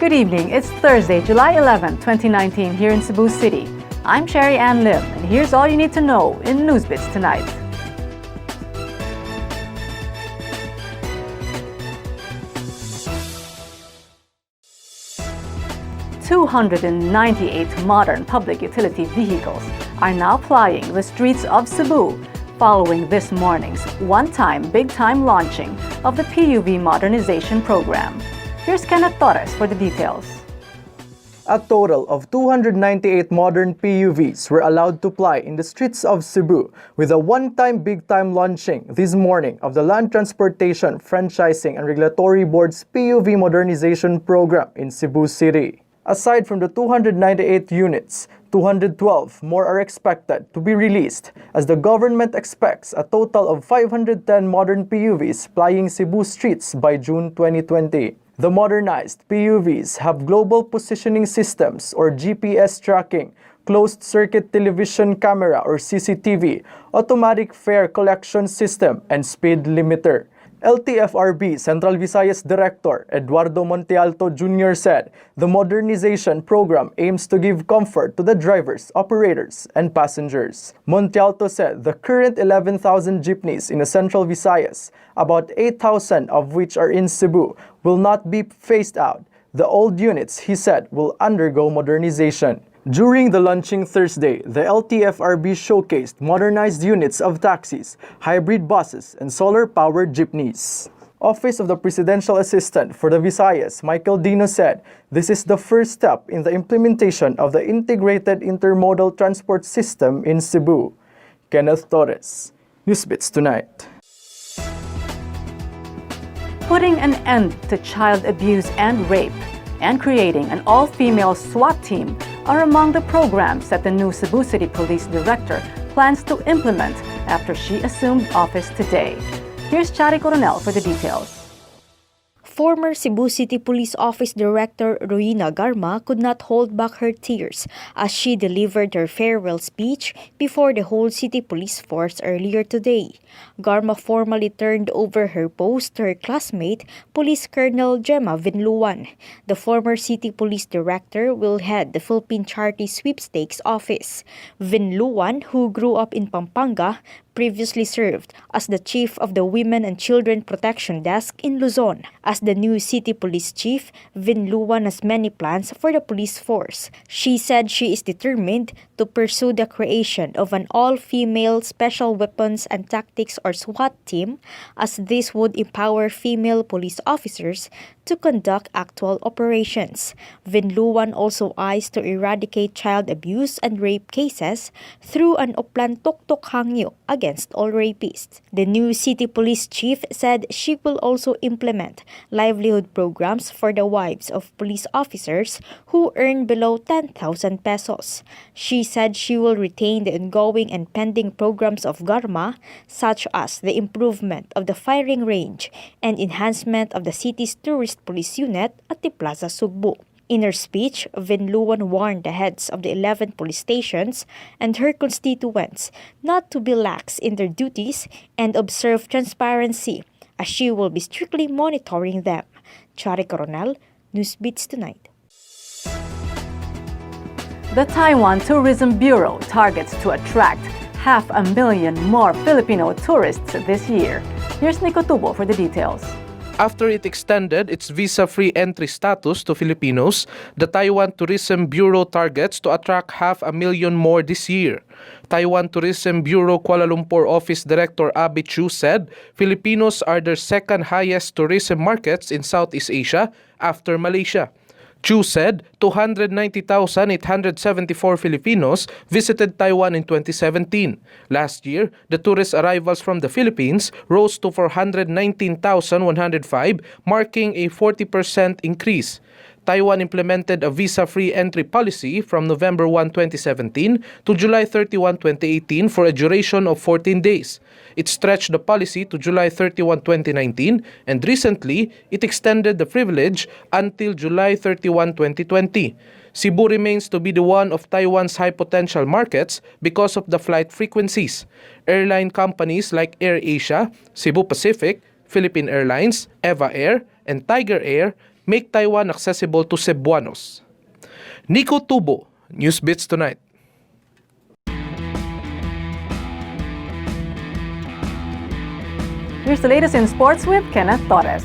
Good evening. It's Thursday, July 11, 2019 here in Cebu City. I'm Sherry Ann Lim, and here's all you need to know in NewsBits tonight. "298 modern public utility vehicles are now plying the streets of Cebu following this morning's one-time big-time launching of the PUV modernization program. Here's Kenneth Torres for the details. A total of 298 modern PUVs were allowed to ply in the streets of Cebu with a one-time big-time launching this morning of the Land Transportation, Franchising and Regulatory Board's PUV modernization program in Cebu City. Aside from the 298 units, 212 more are expected to be released as the government expects a total of 510 modern PUVs plying Cebu streets by June 2020. The modernized PUVs have global positioning systems or GPS tracking, closed-circuit television camera or CCTV, automatic fare collection system, and speed limiter. LTFRB Central Visayas Director Eduardo Montealto Jr. said the modernization program aims to give comfort to the drivers, operators, and passengers. Montealto said the current 11,000 jeepneys in the Central Visayas, about 8,000 of which are in Cebu, will not be phased out. The old units, he said, will undergo modernization. During the launching Thursday, the LTFRB showcased modernized units of taxis, hybrid buses, and solar-powered jeepneys. Office of the Presidential Assistant for the Visayas, Michael Dino said, this is the first step in the implementation of the integrated intermodal transport system in Cebu. Kenneth Torres, NewsBits Tonight. Putting an end to child abuse and rape and creating an all-female SWAT team are among the programs that the new Cebu City Police Director plans to implement after she assumed office today. Here's Chari Coronel for the details. Former Cebu City Police Office Director Roina Garma could not hold back her tears as she delivered her farewell speech before the whole city police force earlier today. Garma formally turned over her post to her classmate, Police Colonel Gemma Vinluan. The former City Police Director will head the Philippine Charity Sweepstakes Office. Vinluan, who grew up in Pampanga, previously served as the chief of the Women and Children Protection Desk in Luzon. As the new city police chief, Vinluan has many plans for the police force. She said she is determined to pursue the creation of an all-female Special Weapons and Tactics or SWAT team, as this would empower female police officers to conduct actual operations. Vinluan also eyes to eradicate child abuse and rape cases through an Oplan Tokhang against all rapists. The new city police chief said she will also implement livelihood programs for the wives of police officers who earn below 10,000 pesos. She said she will retain the ongoing and pending programs of Garma, such as the improvement of the firing range and enhancement of the city's tourist police unit at the Plaza Sugbo. In her speech, Vinluan warned the heads of the 11 police stations and her constituents not to be lax in their duties and observe transparency, as she will be strictly monitoring them. Chari Coronel, NewsBits Tonight. The Taiwan Tourism Bureau targets to attract 500,000 more Filipino tourists this year. Here's Nico Tubo for the details. After it extended its visa-free entry status to Filipinos, the Taiwan Tourism Bureau targets to attract 500,000 more this year. Taiwan Tourism Bureau Kuala Lumpur Office Director Abby Chu said Filipinos are their second highest tourism markets in Southeast Asia after Malaysia. Chu said 290,874 Filipinos visited Taiwan in 2017. Last year, the tourist arrivals from the Philippines rose to 419,105, marking a 40% increase. Taiwan implemented a visa-free entry policy from November 1, 2017 to July 31, 2018 for a duration of 14 days. It stretched the policy to July 31, 2019, and recently, it extended the privilege until July 31, 2020. Cebu remains to be the one of Taiwan's high-potential markets because of the flight frequencies. Airline companies like AirAsia, Cebu Pacific, Philippine Airlines, Eva Air, and Tiger Air make Taiwan accessible to Cebuanos. Nico Tubo, NewsBits Tonight. Here's the latest in sports with Kenneth Torres.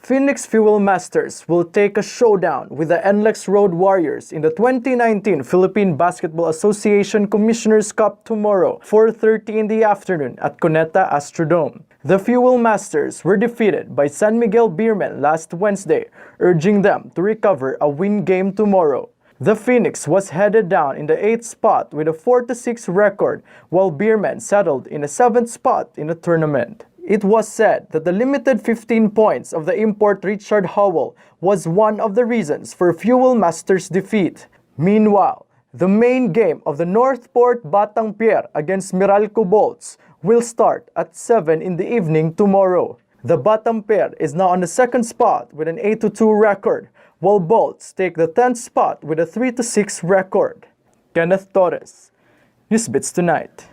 Phoenix Fuel Masters will take a showdown with the NLEX Road Warriors in the 2019 Philippine Basketball Association Commissioner's Cup tomorrow, 4:30 in the afternoon at Cuneta Astrodome. The Fuel Masters were defeated by San Miguel Beermen last Wednesday, urging them to recover a win game tomorrow. The Phoenix was headed down in the 8th spot with a 4-6 record, while Beermen settled in the 7th spot in the tournament. It was said that the limited 15 points of the import Richard Howell was one of the reasons for Fuel Masters' defeat. Meanwhile, the main game of the Northport Batang Pier against Meralco Bolts will start at 7 in the evening tomorrow. The Batang Pier is now on the 2nd spot with an 8-2 record, while Bolts take the 10th spot with a 3-6 record. Kenneth Torres, NewsBits Tonight.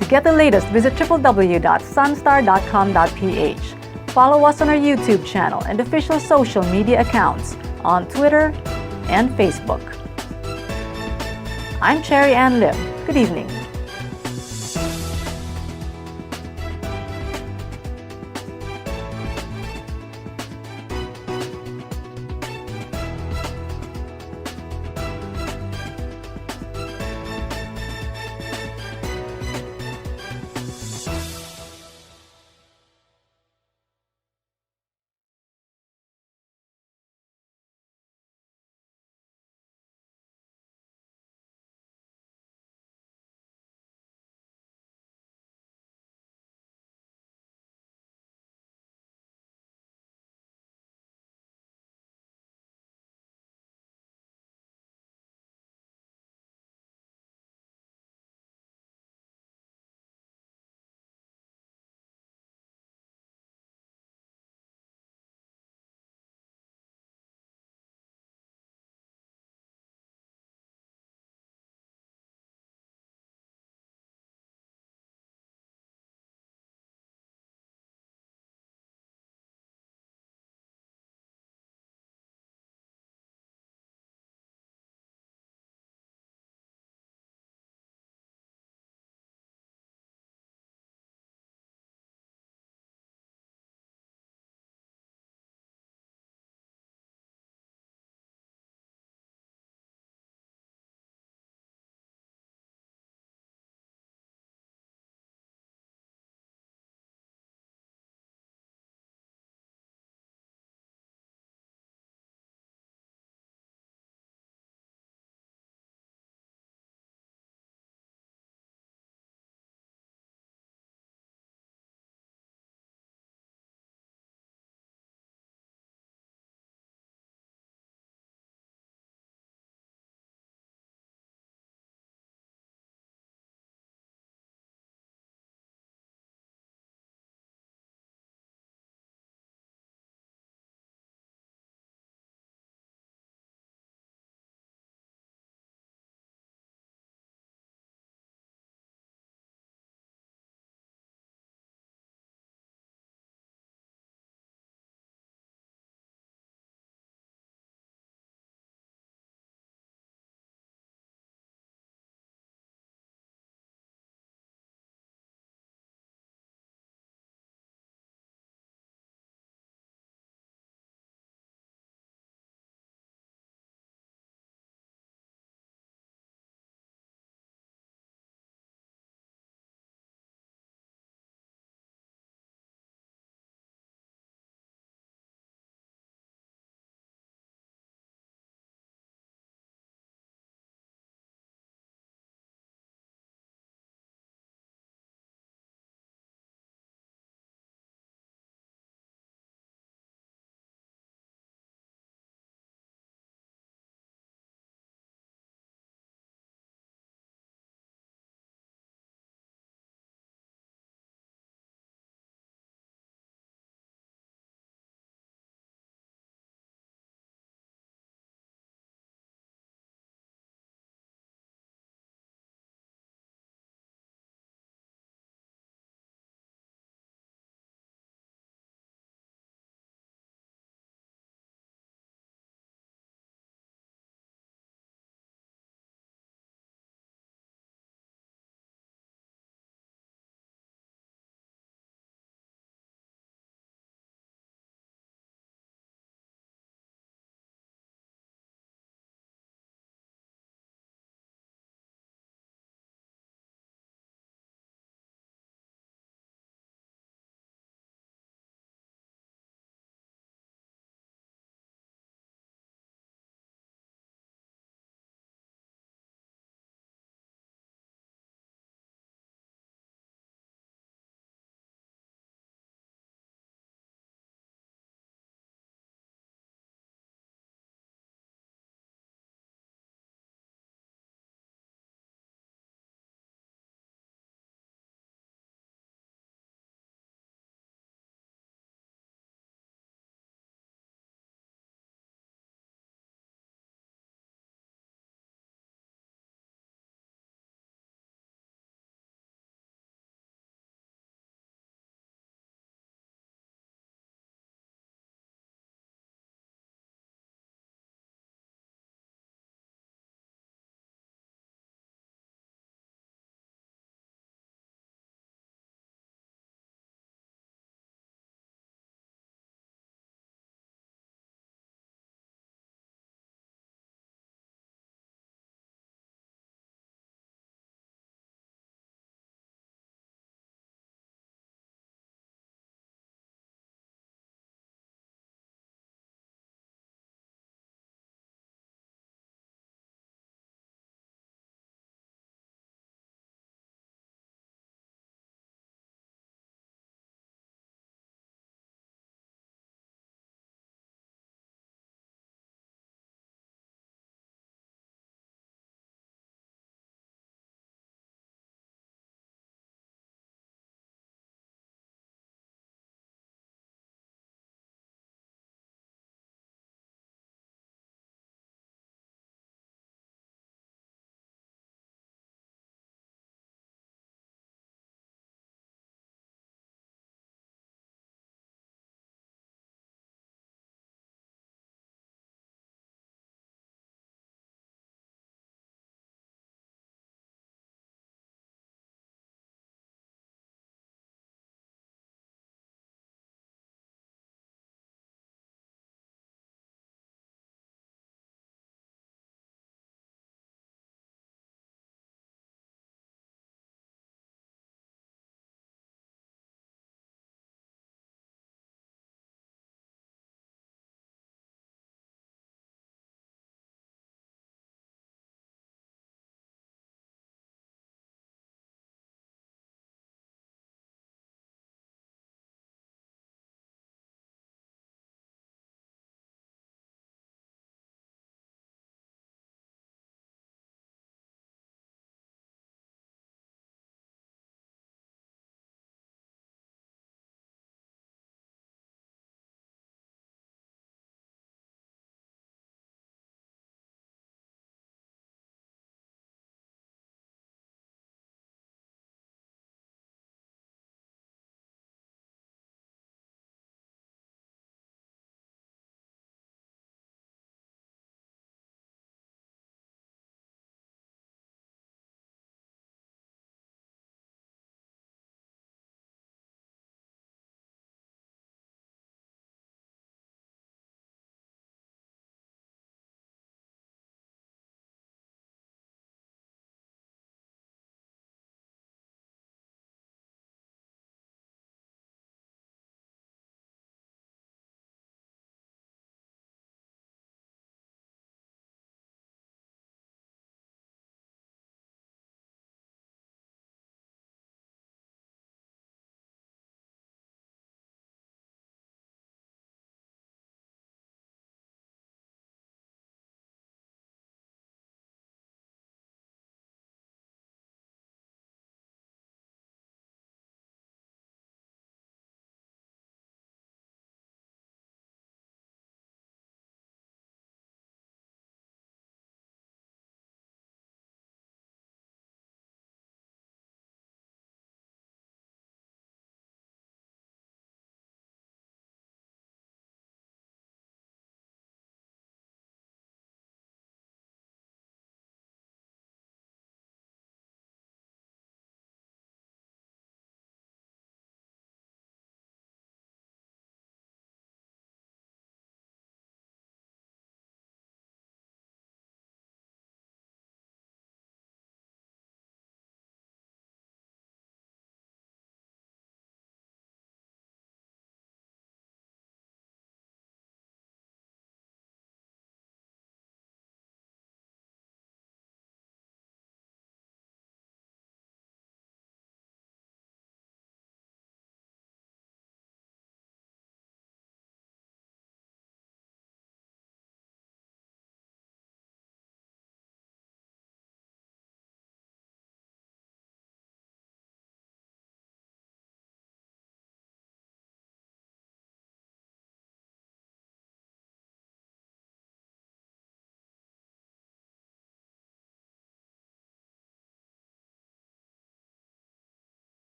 To get the latest, visit www.sunstar.com.ph. Follow us on our YouTube channel and official social media accounts on Twitter and Facebook. I'm Cherry Ann Lim. Good evening.